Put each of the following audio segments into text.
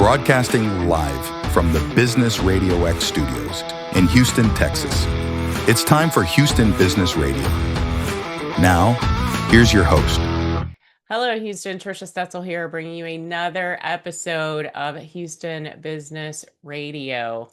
broadcasting live from the Business Radio X studios in Houston, Texas. It's time for Houston Business Radio. Now, here's your host. Hello, Houston. Trisha Stetzel here, bringing you another episode of Houston Business Radio.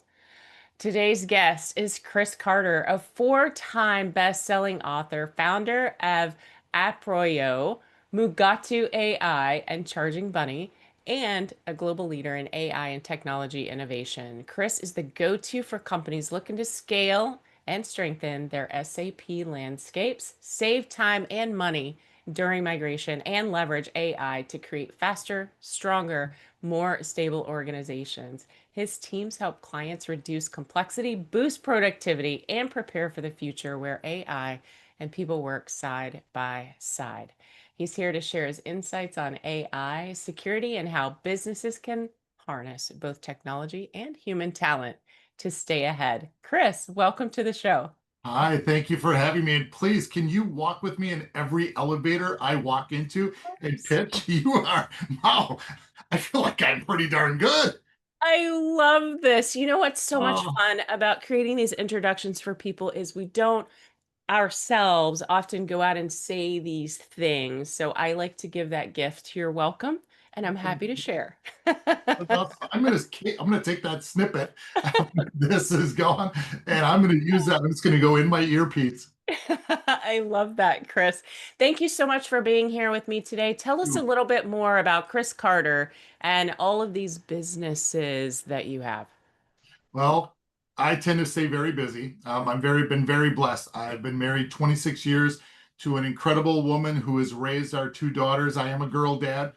Today's guest is Chris Carter, a four-time best-selling author, founder of Approyo, MugatuAI, and Charging Bunny, and a global leader in AI and technology innovation. Chris is the go-to for companies looking to scale and strengthen their SAP landscapes, save time and money during migration, and leverage AI to create faster, stronger, more stable organizations. His teams help clients reduce complexity, boost productivity, and prepare for the future where AI and people work side by side. He's here to share his insights on AI, security, and how businesses can harness both technology and human talent to stay ahead. Chris, welcome to the show. Hi, thank you for having me. And please, can you walk with me in every elevator I walk into and pitch? You are, wow, I feel like I'm pretty darn good. I love this. You know what's so much Oh. fun about creating these introductions for people is we don't ourselves often go out and say these things. So I like to give that gift. You're welcome, and I'm happy to share. I'm gonna take that snippet after this is gone, and I'm gonna use that. And it's gonna go in my earpiece. I love that, Chris. Thank you so much for being here with me today. Tell us a little bit more about Chris Carter and all of these businesses that you have. Well, I tend to stay very busy. Been very blessed. I've been married 26 years to an incredible woman who has raised our two daughters. I am a girl dad,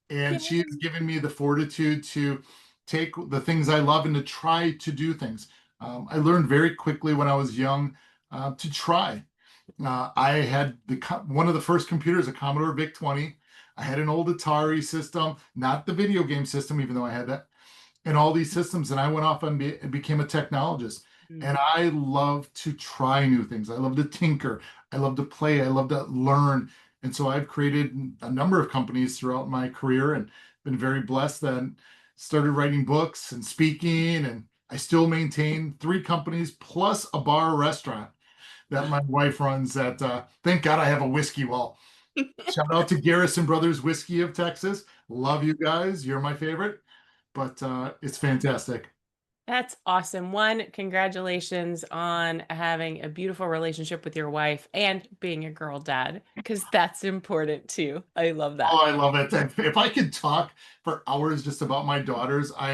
and she has given me the fortitude to take the things I love and to try to do things. I learned very quickly when I was young to try. I had one of the first computers, a Commodore VIC-20. I had an old Atari system, not the video game system, even though I had that, and all these systems. And I went off and became a technologist. And I love to try new things. I love to tinker. I love to play. I love to learn. And so I've created a number of companies throughout my career and been very blessed that started writing books and speaking. And I still maintain 3 companies plus a bar restaurant that my wife runs that thank God I have a whiskey wall. Shout out to Garrison Brothers Whiskey of Texas. Love you guys. You're my favorite, but it's fantastic. That's awesome. One, congratulations on having a beautiful relationship with your wife and being a girl dad, because that's important too. I love that. Oh, I love it. If I could talk for hours just about my daughters, I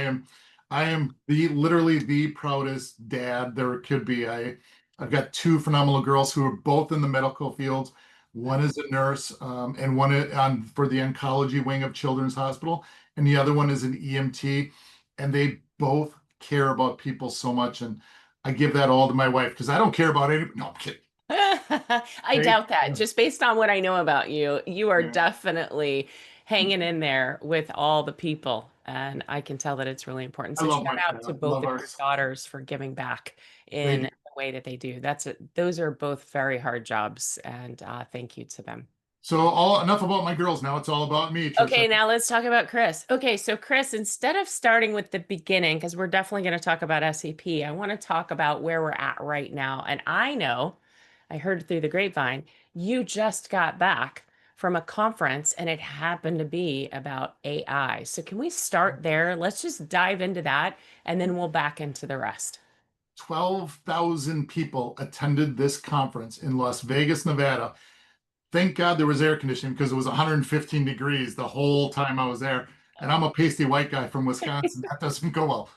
am literally the proudest dad there could be. I've got 2 phenomenal girls who are both in the medical field. One is a nurse, and one on for the oncology wing of Children's Hospital, and the other one is an EMT. And they both care about people so much, and I give that all to my wife because I don't care about any. No, I'm kidding. I doubt that. Just based on what I know about you, you are definitely hanging in there with all the people. And I can tell that it's really important. I So love shout my out to both love of our. your daughters for giving back They in do. the way that they do. Those are both very hard jobs, and thank you to them. So all enough about my girls. Now it's all about me, Trisha. Okay, now let's talk about Chris. Okay, so Chris, instead of starting with the beginning, because we're definitely going to talk about SAP, I want to talk about where we're at right now. And I know, I heard through the grapevine, you just got back from a conference and it happened to be about AI. So can we start there? Let's just dive into that and then we'll back into the rest. 12,000 people attended this conference in Las Vegas, Nevada. Thank God there was air conditioning because it was 115 degrees the whole time I was there. And I'm a pasty white guy from Wisconsin. That doesn't go well.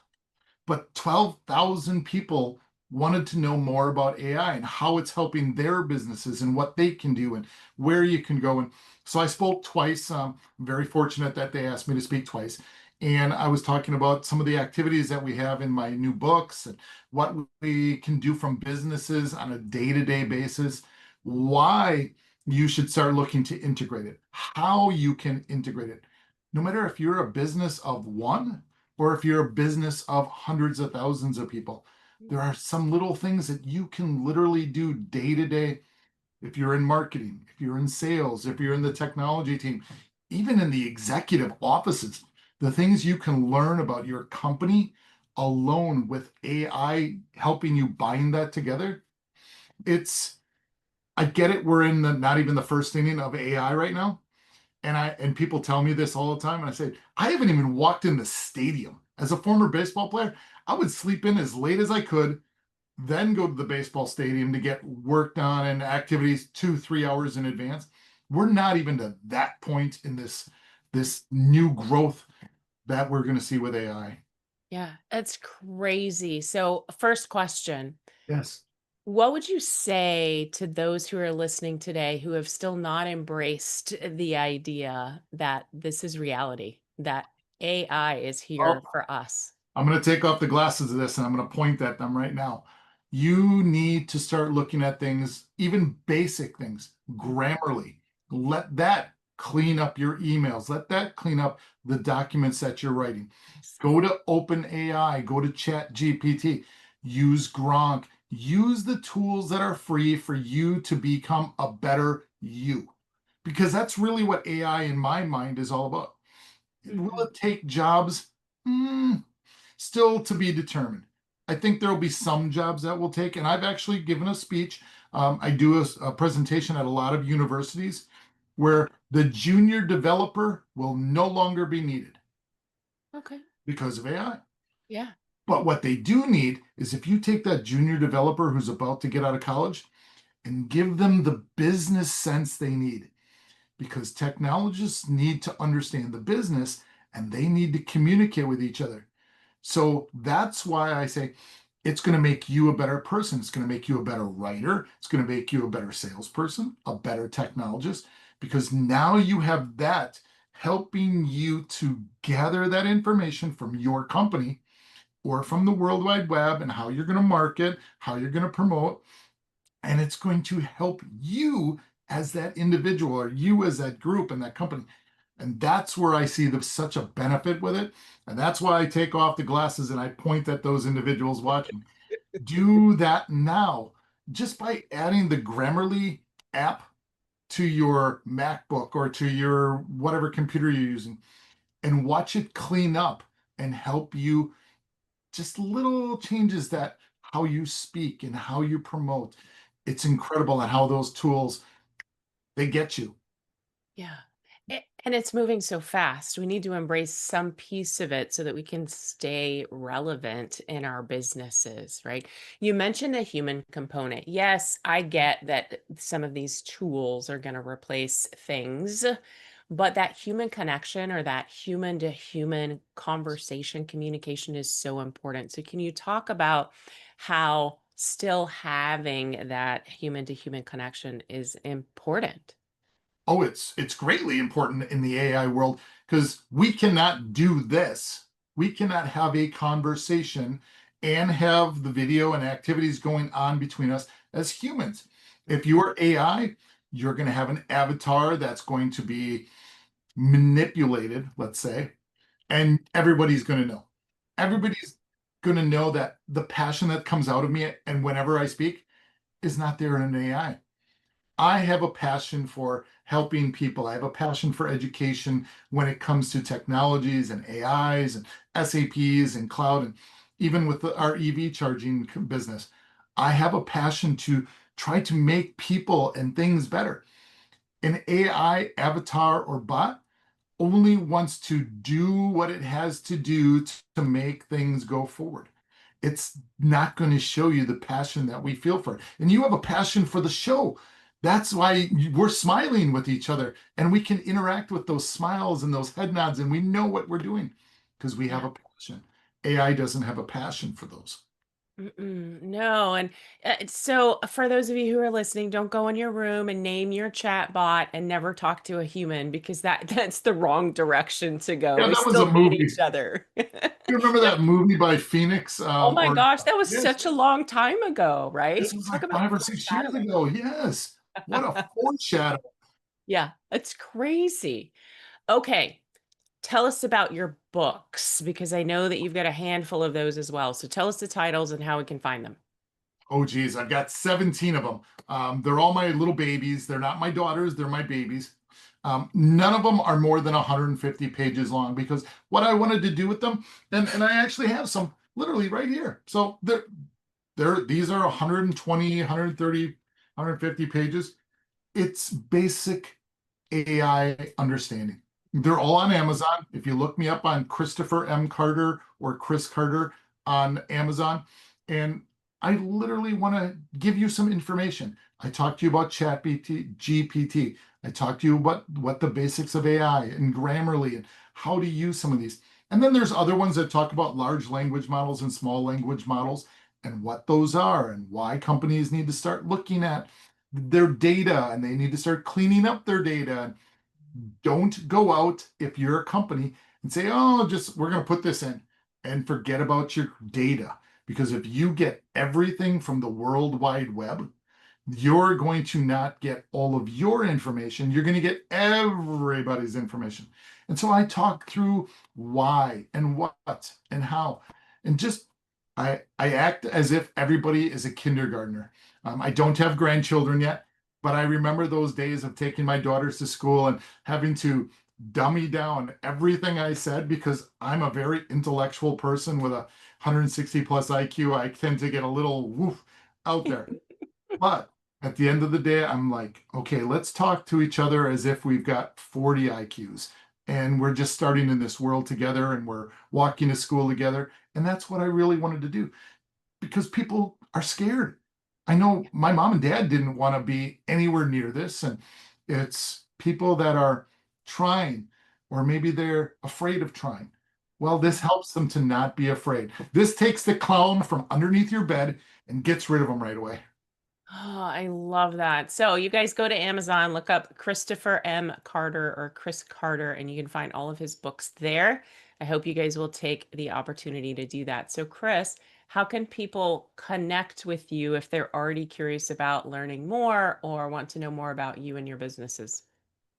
But 12,000 people wanted to know more about AI and how it's helping their businesses and what they can do and where you can go. And so I spoke twice. I'm very fortunate that they asked me to speak twice. And I was talking about some of the activities that we have in my new books and what we can do from businesses on a day-to-day basis, why you should start looking to integrate it, how you can integrate it. No matter if you're a business of one or if you're a business of hundreds of thousands of people, there are some little things that you can literally do day to day. If you're in marketing, if you're in sales, if you're in the technology team, even in the executive offices, the things you can learn about your company alone with AI helping you bind that together. I get it. We're in not even the first inning of AI right now. And people tell me this all the time. And I say, I haven't even walked in the stadium. As a former baseball player, I would sleep in as late as I could, then go to the baseball stadium to get work done and activities 2-3 hours in advance. We're not even to that point in this new growth that we're going to see with AI. Yeah, it's crazy. So, first question. Yes. What would you say to those who are listening today who have still not embraced the idea that this is reality, that AI is Oh, here for us? I'm going to take off the glasses of this and I'm going to point at them right now. You need to start looking at things, even basic things, Grammarly. Let that clean up your emails. Let that clean up the documents that you're writing. Yes. Go to OpenAI, go to ChatGPT, use Gronk, use the tools that are free for you to become a better you. Because that's really what AI in my mind is all about. Will Mhm. it take jobs? Still to be determined. I think there will be some jobs that will take, and I've actually given a speech. I do a presentation at a lot of universities where the junior developer will no longer be needed Okay. because of AI. Yeah. But what they do need is if you take that junior developer who's about to get out of college and give them the business sense they need, because technologists need to understand the business and they need to communicate with each other. So that's why I say it's going to make you a better person. It's going to make you a better writer. It's going to make you a better salesperson, a better technologist, because now you have that helping you to gather that information from your company or from the World Wide Web and how you're going to market, how you're going to promote. And it's going to help you as that individual or you as that group and that company. And that's where I see such a benefit with it. And that's why I take off the glasses and I point at those individuals watching. Do that now just by adding the Grammarly app to your MacBook or to your whatever computer you're using and watch it clean up and help you just little changes that how you speak and how you promote. It's incredible at how those tools they get you. Yeah. And it's moving so fast. We need to embrace some piece of it so that we can stay relevant in our businesses, right? You mentioned the human component. Yes, I get that some of these tools are going to replace things, but that human connection or that human to human conversation communication is so important. So, can you talk about how still having that human to human connection is important? Oh, it's greatly important in the AI world because we cannot do this. We cannot have a conversation and have the video and activities going on between us as humans. If you are AI, you're going to have an avatar that's going to be manipulated, let's say, and everybody's going to know. Everybody's going to know that the passion that comes out of me and whenever I speak is not there in an AI. I have a passion for helping people. I have a passion for education when it comes to technologies and AIs and SAPs and cloud, and even with our EV charging business. I have a passion to try to make people and things better. An AI avatar or bot only wants to do what it has to do to make things go forward. It's not going to show you the passion that we feel for it. And you have a passion for the show. That's why we're smiling with each other and we can interact with those smiles and those head nods and we know what we're doing because we have Yeah. a passion. AI doesn't have a passion for those. No, and so for those of you who are listening, don't go in your room and name your chat bot and never talk to a human because that's the wrong direction to go. Yeah, We that was a still need movie. each other. You remember That- that movie by Phoenix? oh my Or gosh, that was yes, such a long time ago, this right? was Talk like about 5 or 6 years foreshadowing. ago. Yes. What a foreshadow. Yeah, it's crazy. Okay, tell us about your books because I know that you've got a handful of those as well. So tell us the titles and how we can find them. Oh, geez, I've got 17 of them. They're all my little babies. They're not my daughters, they're my babies. None of them are more than 150 pages long because what I wanted to do with them, and I actually have some literally right here. So these are 120, 130, 150 pages. It's basic AI understanding. They're all on Amazon. If you look me up on Christopher M. Carter or Chris Carter on Amazon, and I literally want to give you some information. I talked to you about GPT. I talked to you about what the basics of AI and Grammarly and how to use some of these. And then there's other ones that talk about large language models and small language models and what those are and why companies need to start looking at their data and they need to start cleaning up their data. Don't go out if you're a company and say, oh, just we're going to put this in and forget about your data. Because if you get everything from the World Wide Web, you're going to not get all of your information. You're going to get everybody's information. And so I talk through why and what and how. And just I act as if everybody is a kindergartner. I don't have grandchildren yet, but I remember those days of taking my daughters to school and having to dummy down everything I said because I'm a very intellectual person with a 160 plus IQ. I tend to get a little woof out there. But at the end of the day, I'm like, okay, let's talk to each other as if we've got 40 IQs and we're just starting in this world together and we're walking to school together. And that's what I really wanted to do because people are scared. I know my mom and dad didn't want to be anywhere near this. And it's people that are trying, or maybe they're afraid of trying. Well, this helps them to not be afraid. This takes the clown from underneath your bed and gets rid of them right away. Oh, I love that. So you guys go to Amazon, look up Christopher M. Carter or Chris Carter, and you can find all of his books there. I hope you guys will take the opportunity to do that. So, Chris, how can people connect with you if they're already curious about learning more or want to know more about you and your businesses?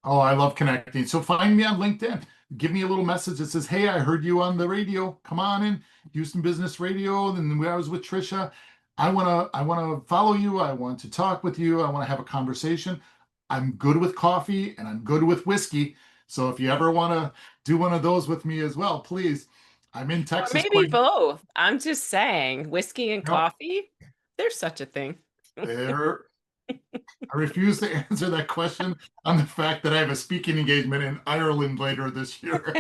Oh, I love connecting. So find me on LinkedIn. Give me a little message that says, "Hey, I heard you on the radio. Come on in, Houston Business Radio." And when I was with Trisha, I wanna follow you. I want to talk with you. I want to have a conversation. I'm good with coffee and I'm good with whiskey. So if you ever want to do one of those with me as well, please. I'm in Or Texas maybe quite. both. I'm just saying, whiskey and No, coffee, there's such a thing. there. I refuse to answer that question on the fact that I have a speaking engagement in Ireland later this year.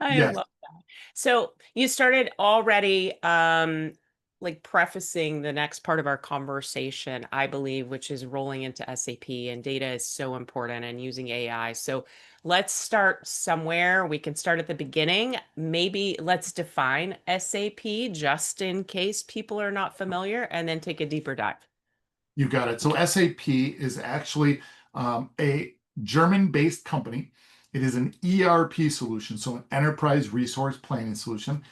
I Yes. love that. So you started already like prefacing the next part of our conversation, I believe, which is rolling into SAP, and data is so important and using AI. So let's start somewhere. We can start at the beginning. Maybe let's define SAP just in case people are not familiar, and then take a deeper dive. You got it. So SAP is actually a German-based company. It is an ERP solution, so an enterprise resource planning solution.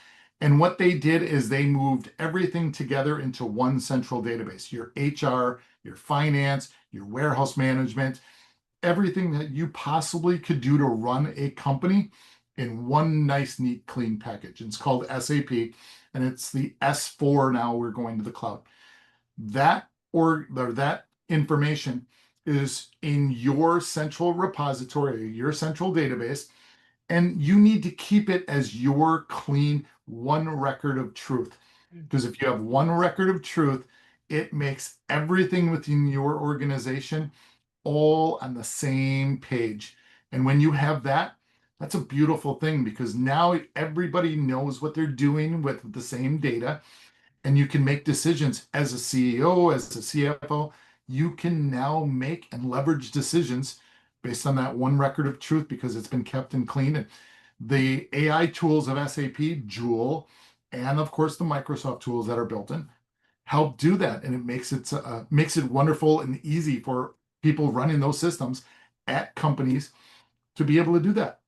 And what they did is they moved everything together into one central database. Your HR, your finance, your warehouse management, everything that you possibly could do to run a company in one nice, neat, clean package. And it's called SAP, and it's the S4 now we're going to the cloud. That information is in your central repository, your central database, and you need to keep it as your clean one record of truth. Because if you have one record of truth, it makes everything within your organization all on the same page. And when you have that, that's a beautiful thing because now everybody knows what they're doing with the same data and you can make decisions as a CEO, as a CFO. You can now make and leverage decisions based on that one record of truth because it's been kept and clean. And the AI tools of SAP, Joule, and of course the Microsoft tools that are built in help do that, and it makes it wonderful and easy for people running those systems at companies to be able to do that.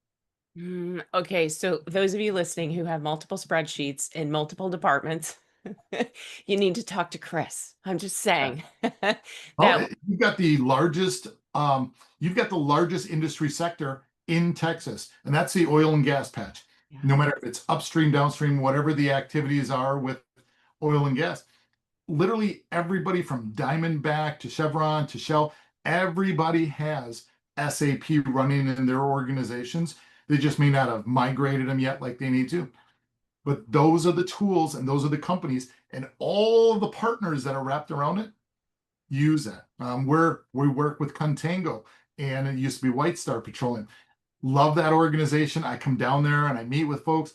Okay, so those of you listening who have multiple spreadsheets in multiple departments, you need to talk to Chris. I'm just saying Well, that. you've got the largest industry sector in Texas, and that's the oil and gas patch. Yeah. No matter if it's upstream, downstream, whatever the activities are with oil and gas, literally everybody from Diamondback to Chevron to Shell, everybody has SAP running in their organizations. They just may not have migrated them yet like they need to. But those are the tools and those are the companies and all of the partners that are wrapped around it use that. We work with Contango, and it used to be White Star Petroleum. Love that organization. I come down there and I meet with folks,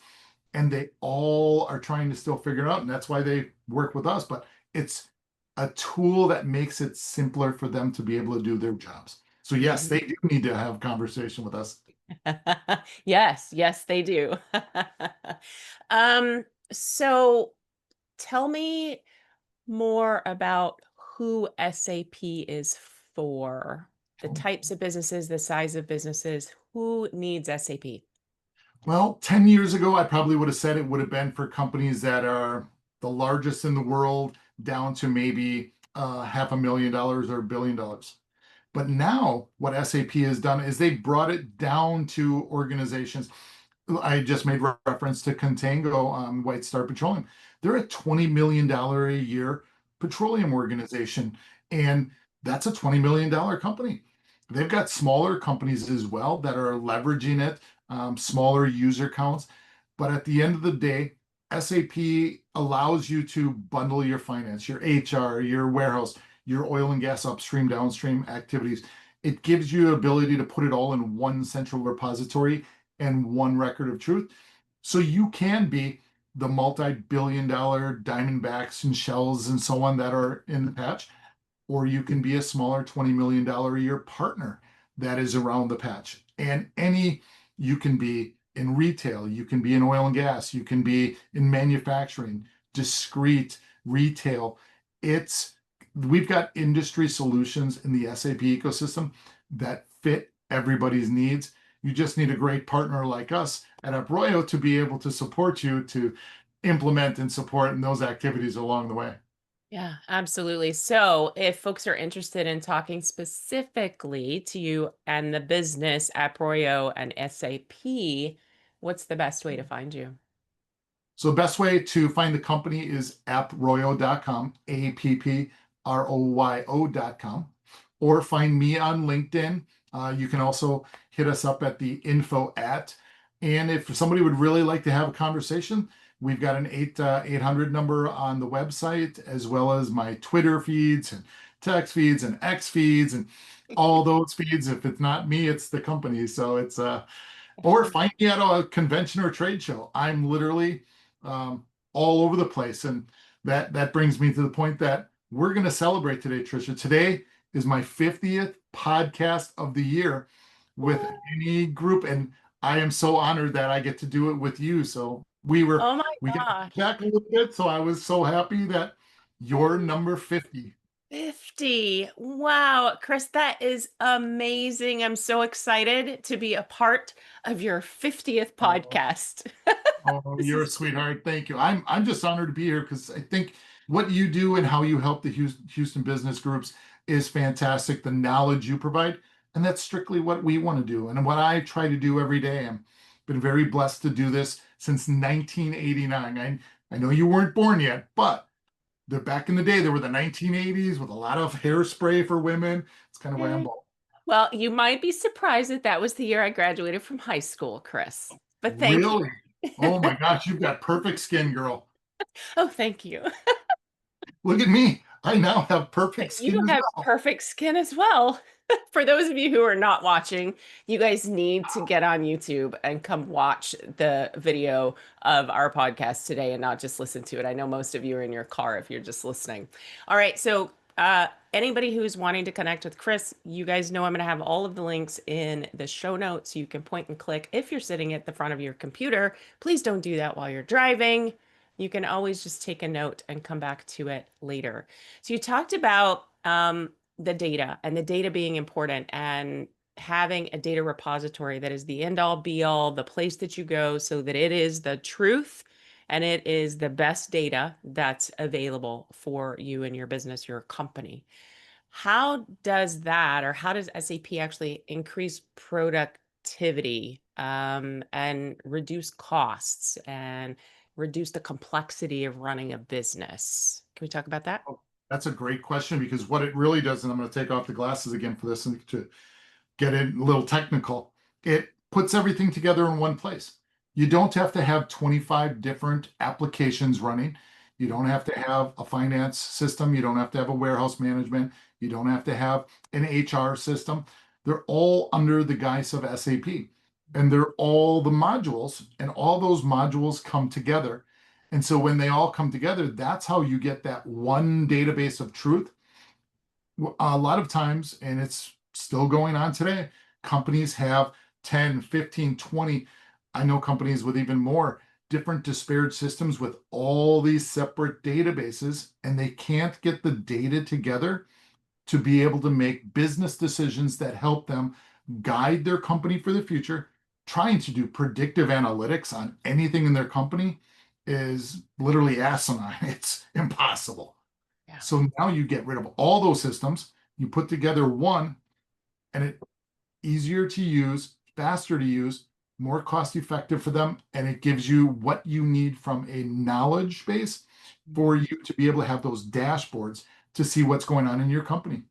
and they all are trying to still figure it out, and that's why they work with us. But it's a tool that makes it simpler for them to be able to do their jobs. So yes, they do need to have conversation with us. Yes, they do. Um, so tell me more about who SAP is for, the types of businesses, the size of businesses, who needs SAP? Well, 10 years ago, I probably would have said it would have been for companies that are the largest in the world down to maybe $500,000 or $1 billion. But now what SAP has done is they brought it down to organizations. I just made reference to Contango, White Star Petroleum. They're a $20 million a year petroleum organization, and that's a $20 million company. They've got smaller companies as well that are leveraging it, smaller user counts. But at the end of the day, SAP allows you to bundle your finance, your HR, your warehouse, your oil and gas upstream, downstream activities. It gives you ability to put it all in one central repository and one record of truth. So you can be the multi-billion dollar Diamondbacks and Shells and so on that are in the patch, or you can be a smaller $20 million a year partner that is around the patch. And you can be in retail, you can be in oil and gas, you can be in manufacturing, discrete retail. We've got industry solutions in the SAP ecosystem that fit everybody's needs. You just need a great partner like us at Approyo to be able to support you to implement and support in those activities along the way. Yeah, absolutely. So, if folks are interested in talking specifically to you and the business Approyo and SAP, what's the best way to find you? So the best way to find the company is approyo.com, APPROYO.com, or find me on LinkedIn. You can also hit us up at the info at. And if somebody would really like to have a conversation, we've got an 800 number on the website, as well as my Twitter feeds and text feeds and X feeds and all those feeds. If it's not me, it's the company. So it's or find me at a convention or trade show. I'm literally all over the place, and that brings me to the point that we're going to celebrate today, Trisha. Today is my 50th podcast of the year with any group, and I am so honored that I get to do it with you. So Oh my we got gosh. back a little bit, so I was so happy that you're number 50. 50. Wow, Chris, that is amazing. I'm so excited to be a part of your 50th podcast. Oh, This you're a is sweetheart. Thank you. I'm just honored to be here because I think what you do and how you help the Houston business groups is fantastic. The knowledge you provide, and that's strictly what we want to do and what I try to do every day. I've been very blessed to do this since 1989. I know you weren't born yet, but back in the day, there were the 1980s with a lot of hairspray for women. It's kind of why I'm Yay. bald. Well, you might be surprised that that was the year I graduated from high school, Chris. But thank you. Really? Oh my gosh, you've got perfect skin, girl. Oh, thank you. Look at me. I now have perfect skin You as have well. perfect skin as well. For those of you who are not watching, you guys need to get on YouTube and come watch the video of our podcast today and not just listen to it. I know most of you are in your car if you're just listening. All right, so anybody who's wanting to connect with Chris, you guys know I'm going to have all of the links in the show notes. You can point and click. If you're sitting at the front of your computer, please don't do that while you're driving. You can always just take a note and come back to it later. So you talked about the data and the data being important and having a data repository that is the end all be all, the place that you go so that it is the truth and it is the best data that's available for you and your business, your company. How does that, or how does SAP actually increase productivity and reduce costs and reduce the complexity of running a business? Can we talk about that? Oh, that's a great question, because what it really does, and I'm going to take off the glasses again for this and to get it a little technical, it puts everything together in one place. You don't have to have 25 different applications running. You don't have to have a finance system. You don't have to have a warehouse management. You don't have to have an HR system. They're all under the guise of SAP. And they're all the modules, and all those modules come together. And so when they all come together, that's how you get that one database of truth. A lot of times, and it's still going on today, companies have 10, 15, 20. I know companies with even more different disparate systems with all these separate databases, and they can't get the data together to be able to make business decisions that help them guide their company for the future. Trying to do predictive analytics on anything in their company is literally asinine. It's impossible. Yeah. So now you get rid of all those systems, you put together one, and it's easier to use, faster to use, more cost effective for them, and it gives you what you need from a knowledge base for you to be able to have those dashboards to see what's going on in your company.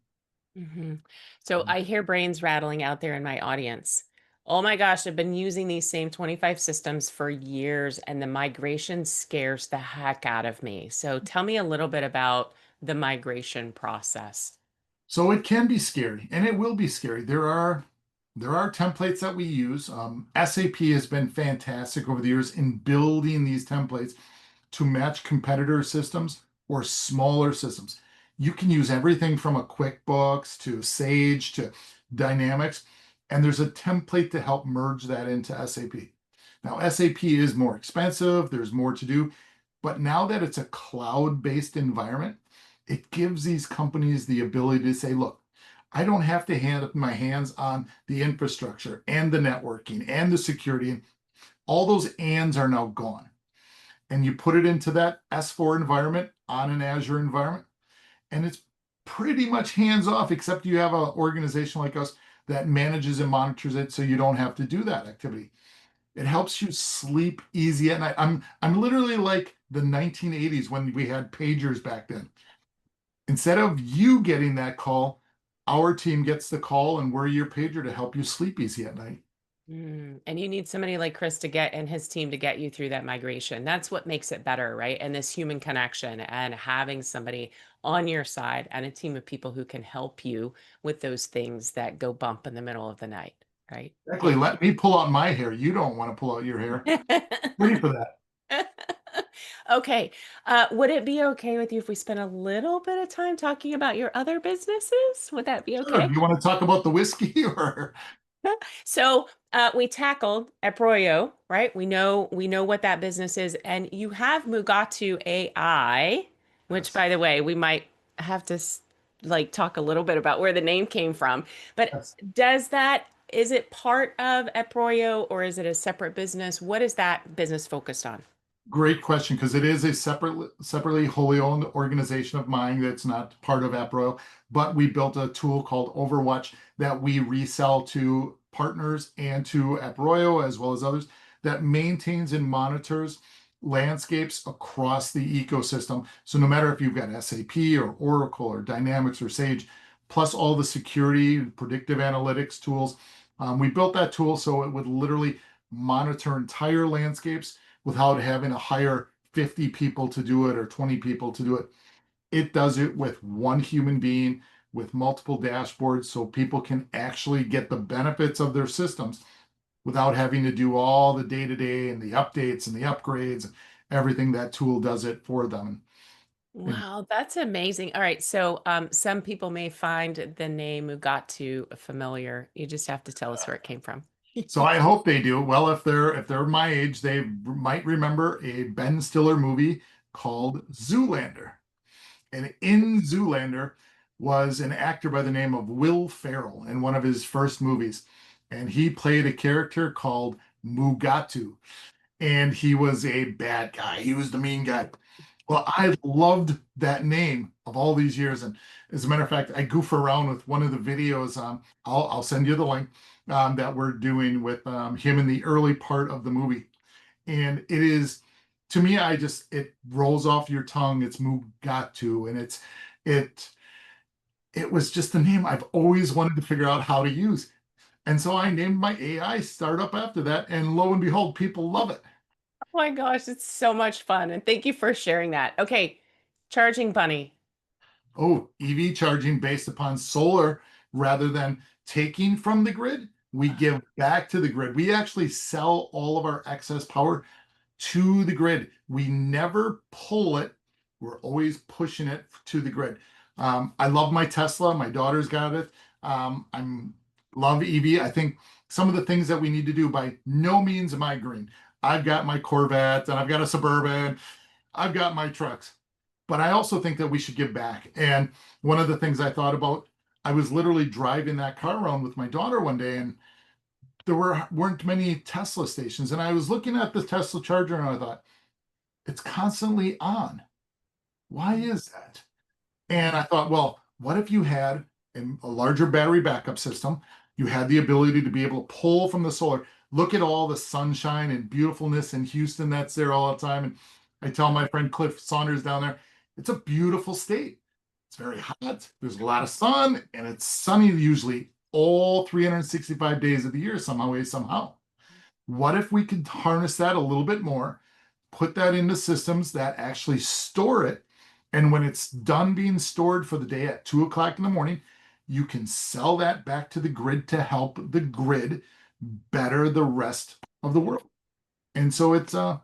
So I hear brains rattling out there in my audience. Oh my gosh, I've been using these same 25 systems for years and the migration scares the heck out of me. So tell me a little bit about the migration process. So it can be scary, and it will be scary. There are templates that we use. SAP has been fantastic over the years in building these templates to match competitor systems or smaller systems. You can use everything from a QuickBooks to Sage to Dynamics, and there's a template to help merge that into SAP. Now, SAP is more expensive, there's more to do, but now that it's a cloud-based environment, it gives these companies the ability to say, look, I don't have to have my hands on the infrastructure and the networking and the security. All those ands are now gone. And you put it into that S4 environment on an Azure environment, and it's pretty much hands off, except you have an organization like us that manages and monitors it, so you don't have to do that activity. It helps you sleep easy at night. I'm literally like the 1980s when we had pagers back then. Instead of you getting that call, our team gets the call, and we're your pager to help you sleep easy at night. And you need somebody like Chris to get and his team to get you through that migration. That's what makes it better, right? And this human connection and having somebody on your side and a team of people who can help you with those things that go bump in the middle of the night, right? Exactly. Let me pull out my hair. You don't want to pull out your hair. Ready for that. Okay. Would it be okay with you if we spent a little bit of time talking about your other businesses? Would that be Sure. okay? Do you want to talk about the whiskey or? So we tackled Approyo, right? We know what that business is, and you have MugatuAI, which, Yes. by the way, we might have to like talk a little bit about where the name came from. But Yes. is it part of Approyo or is it a separate business? What is that business focused on? Great question, because it is a separately wholly owned organization of mine that's not part of Approyo, but we built a tool called Overwatch that we resell to partners and to Approyo as well as others, that maintains and monitors landscapes across the ecosystem. So no matter if you've got SAP or Oracle or Dynamics or Sage, plus all the security, predictive analytics tools, we built that tool so it would literally monitor entire landscapes without having to hire 50 people to do it or 20 people to do it. It does it with one human being with multiple dashboards, so people can actually get the benefits of their systems without having to do all the day-to-day and the updates and the upgrades. Everything, that tool does it for them. Wow, that's amazing. All right, so some people may find the name Mugatu familiar. You just have to tell us where it came from. So I hope they do. Well, if they're my age, they might remember a Ben Stiller movie called Zoolander. And in Zoolander was an actor by the name of Will Ferrell in one of his first movies. And he played a character called Mugatu. And he was a bad guy. He was the mean guy. Well, I loved that name of all these years. And as a matter of fact, I goof around with one of the videos. I'll send you the link that we're doing with him in the early part of the movie. And it is to me, it rolls off your tongue. It's Mugatu, and it it was just a name I've always wanted to figure out how to use. And so I named my AI startup after that, and lo and behold, people love it. Oh my gosh, it's so much fun. And thank you for sharing that. Okay, charging bunny. Oh, EV charging based upon solar rather than taking from the grid. We give back to the grid. We actually sell all of our excess power to the grid. We never pull it. We're always pushing it to the grid. I love my Tesla. My daughter's got it. I'm love EV. I think some of the things that we need to do, by no means am I green. I've got my Corvette and I've got a Suburban. I've got my trucks, but I also think that we should give back. And one of the things I thought about, I was literally driving that car around with my daughter one day, and there weren't many Tesla stations. And I was looking at the Tesla charger and I thought, it's constantly on. Why is that? And I thought, well, what if you had a larger battery backup system? You had the ability to be able to pull from the solar. Look at all the sunshine and beautifulness in Houston that's there all the time. And I tell my friend Cliff Saunders down there, it's a beautiful state. It's very hot. There's a lot of sun, and it's sunny usually all 365 days of the year, somehow, way, somehow. What if we could harness that a little bit more, put that into systems that actually store it, and when it's done being stored for the day at 2 o'clock in the morning, you can sell that back to the grid to help the grid better the rest of the world. And so it's a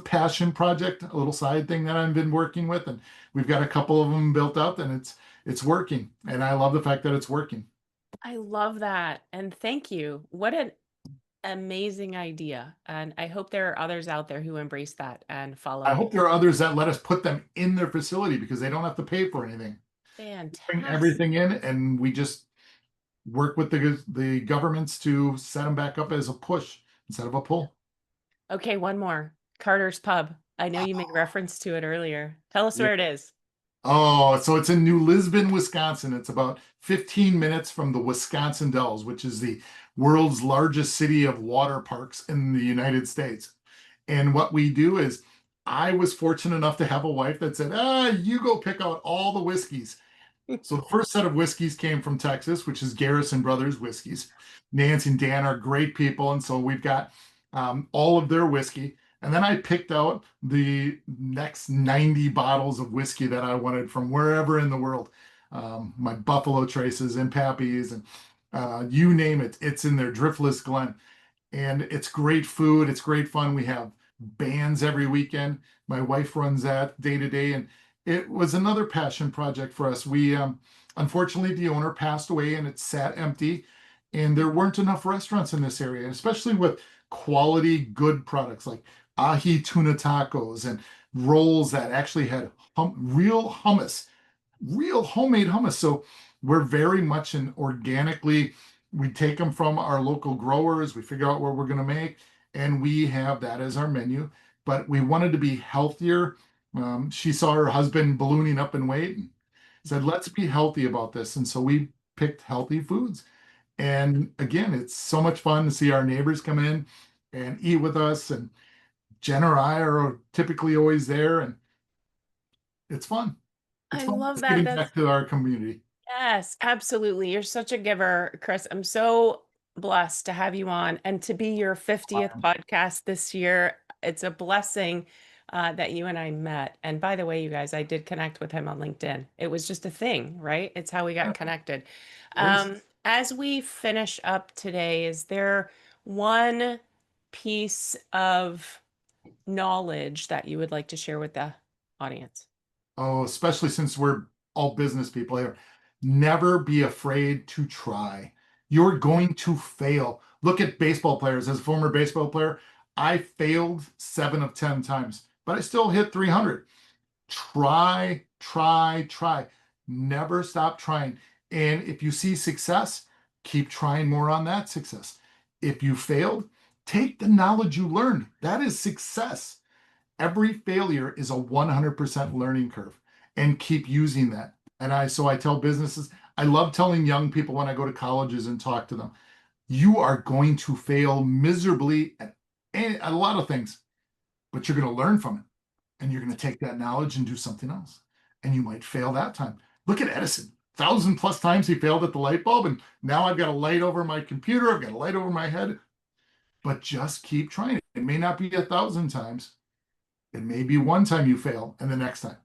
passion project, a little side thing that I've been working with, and we've got a couple of them built up, and it's working. And I love the fact that it's working. I love that. And thank you. What an amazing idea. And I hope there are others out there who embrace that and follow I you. hope there are others that let us put them in their facility because they don't have to pay for anything. Bring Fantastic. everything in, and we just work with the governments to set them back up as a push instead of a pull. Okay, one more. Carter's Pub. I know you made reference to it earlier. Tell us Yeah. where it is. Oh, so it's in New Lisbon, Wisconsin. It's about 15 minutes from the Wisconsin Dells, which is the world's largest city of water parks in the United States. And what we do is, I was fortunate enough to have a wife that said, you go pick out all the whiskeys. So the first set of whiskeys came from Texas, which is Garrison Brothers Whiskeys. Nancy and Dan are great people, and so we've got all of their whiskey. And then I picked out the next 90 bottles of whiskey that I wanted from wherever in the world. My Buffalo Traces and Pappy's, and you name it, it's in there. Driftless Glen. And it's great food. It's great fun. We have bands every weekend. My wife runs that day to day, and it was another passion project for us. We unfortunately, the owner passed away, and it sat empty, and there weren't enough restaurants in this area, especially with quality, good products like ahi tuna tacos and rolls that actually had real hummus, real homemade hummus. So we're very much an organically, we take them from our local growers, we figure out what we're going to make, and we have that as our menu. But we wanted to be healthier. She saw her husband ballooning up in weight and said, let's be healthy about this. And so we picked healthy foods. And again, it's so much fun to see our neighbors come in and eat with us. And Jen or I are typically always there, and it's fun. It's I fun love just that. getting back to our community. Yes, absolutely. You're such a giver, Chris. I'm so blessed to have you on and to be your 50th podcast this year. It's a blessing that you and I met. And by the way, you guys, I did connect with him on LinkedIn. It was just a thing, right? It's how we got connected. As we finish up today, is there one piece of knowledge that you would like to share with the audience? Oh, especially since we're all business people here. Never be afraid to try. You're going to fail. Look at baseball players. As a former baseball player, I failed 7 of 10 times, but I still hit 300. Try, try, try. Never stop trying. And if you see success, keep trying more on that success. If you failed, take the knowledge you learned. That is success. Every failure is a 100% learning curve, and keep using that. And so I tell businesses, I love telling young people when I go to colleges and talk to them, you are going to fail miserably at a lot of things. but you're going to learn from it. And you're going to take that knowledge and do something else. And you might fail that time. Look at Edison. 1,000+ times he failed at the light bulb. And now I've got a light over my computer. I've got a light over my head. But just keep trying. It may not be 1,000 times. It may be one time you fail and the next time,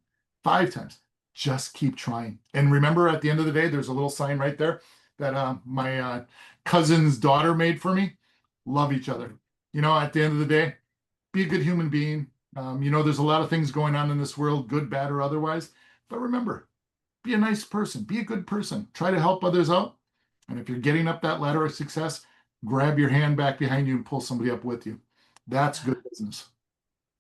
5 times. Just keep trying. And remember, at the end of the day, there's a little sign right there that my cousin's daughter made for me. Love each other. At the end of the day, be a good human being. There's a lot of things going on in this world, good, bad, or otherwise. But remember, be a nice person. Be a good person. Try to help others out. And if you're getting up that ladder of success, grab your hand back behind you and pull somebody up with you. That's good business.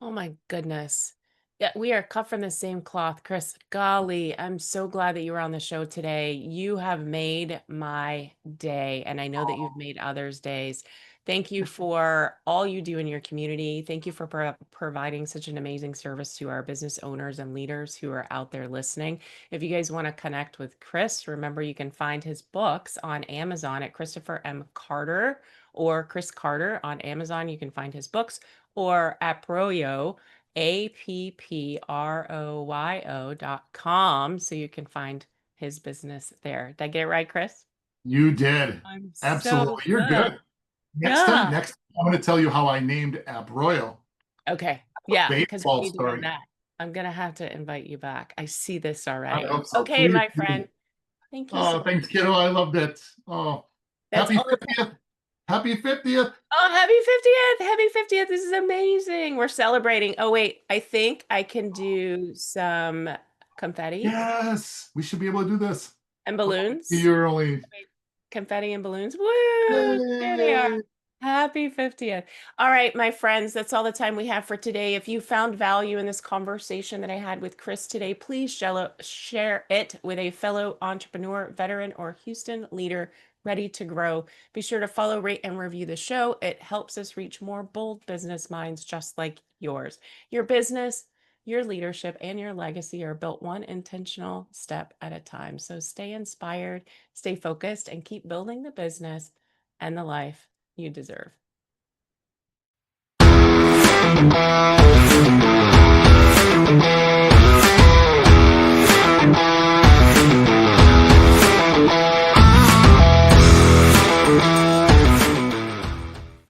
Oh my goodness. Yeah, we are cut from the same cloth, Chris. Golly, I'm so glad that you were on the show today. You have made my day, and I know that you've made others' days. Thank you for all you do in your community. Thank you for providing such an amazing service to our business owners and leaders who are out there listening. If you guys want to connect with Chris, remember you can find his books on Amazon at Christopher M. Carter or Chris Carter on Amazon. You can find his books, or Approyo, APPROYO.com. So you can find his business there. Did I get it right, Chris? You did. I'm Absolutely. so You're good. Next time, I'm going to tell you how I named Approyo. Okay. Yeah, because we Baseball need to learn story. that. I'm going to have to invite you back. I see this already. I hope so. Okay, Please my do. friend. Thank you so Oh, much. thanks, kiddo. I loved it. Oh, That's happy all the 50th. Happy 50th. Oh, happy 50th. Happy 50th. This is amazing. We're celebrating. Oh, wait. I think I can do some confetti Yes. We should be able to do this. and balloons. You're only. Confetti and balloons. Woo! There they are. Happy 50th. All right, my friends, that's all the time we have for today. If you found value in this conversation that I had with Chris today, please share it with a fellow entrepreneur, veteran, or Houston leader ready to grow. Be sure to follow, rate, and review the show. It helps us reach more bold business minds just like yours. Your business, your leadership, and your legacy are built one intentional step at a time. So stay inspired, stay focused, and keep building the business and the life you deserve.